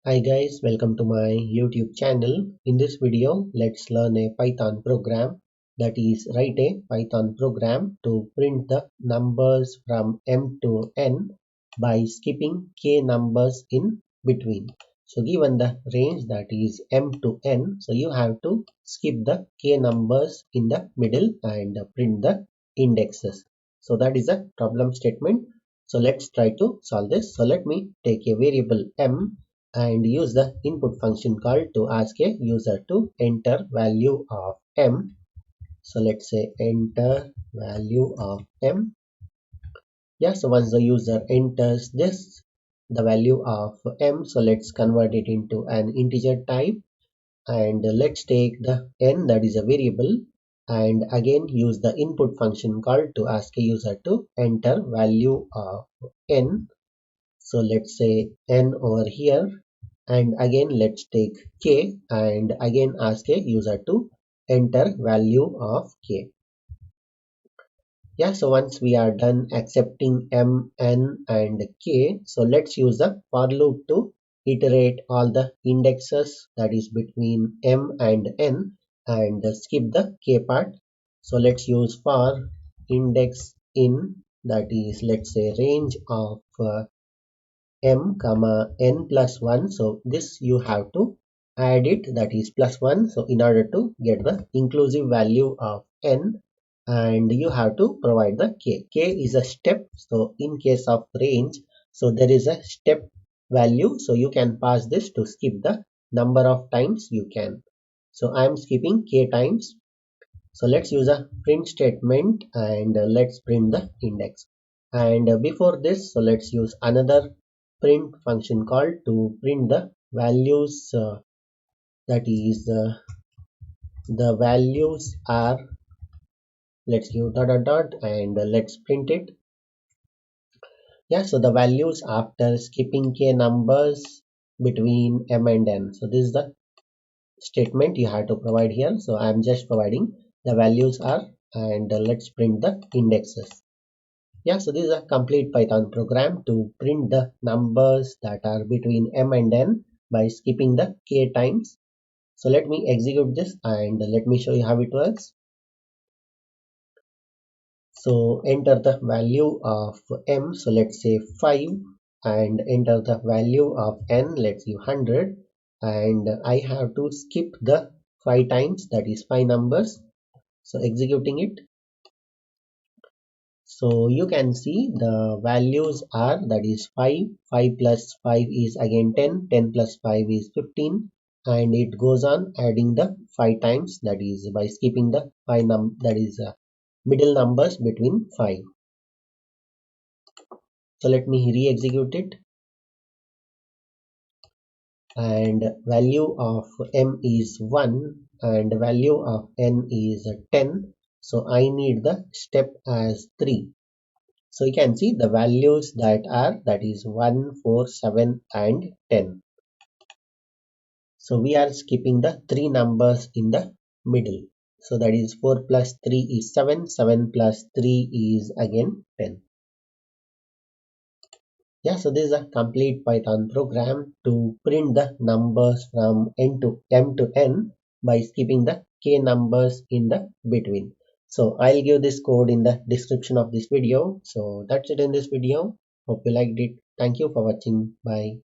Hi guys, welcome to my YouTube channel. In this video, let's learn a Python program, that is write a Python program to print the numbers from m to n by skipping k numbers in between. So given the range that is m to n, so you have to skip the k numbers in the middle and print the indexes. So that is a problem statement. So let's try to solve this. So let me take a variable m and use the input function call to ask a user to enter value of m. So let's say enter value of m. Yeah, so once the user enters this, the value of m, so let's convert it into an integer type and let's take the n, that is a variable, and again use the input function call to ask a user to enter value of n. So let's say n over here, and again let's take k and again ask a user to enter value of k. Yeah, so once we are done accepting m, n and k, so let's use the for loop to iterate all the indexes that is between m and n and skip the k part. So let's use for index in, that is let's say range of m comma n plus 1. So this you have to add it, that is plus 1. So in order to get the inclusive value of n, and you have to provide the k is a step. So in case of range, so there is a step value, so you can pass this to skip the number of times you can. So I am skipping k times. So let's use a print statement and let's print the index. And before this, so let's use another print function called to print the values, that is the values are, let's give dot dot dot and let's print it. Yeah, so the values after skipping k numbers between m and n. So this is the statement you have to provide here. So I'm just providing the values are, and let's print the indexes. Yeah, so this is a complete Python program to print the numbers that are between m and n by skipping the k times. So let me execute this and let me show you how it works. So enter the value of m, so let's say 5, and enter the value of n, let's give 100, and I have to skip the 5 times, that is 5 numbers. So executing it. So you can see the values are, that is 5, 5 plus 5 is again 10, 10 plus 5 is 15, and it goes on adding the 5 times, that is by skipping the 5 that is middle numbers between 5. So let me re-execute it, and value of m is 1 and value of n is 10. So I need the step as 3. So you can see the values that are, that is 1, 4, 7 and 10. So we are skipping the 3 numbers in the middle. So that is 4 plus 3 is 7, 7 plus 3 is again 10. Yeah, so this is a complete Python program to print the numbers from n to m to n by skipping the k numbers in the between. So I'll give this code in the description of this video. So that's it in this video. Hope you liked it. Thank you for watching. Bye.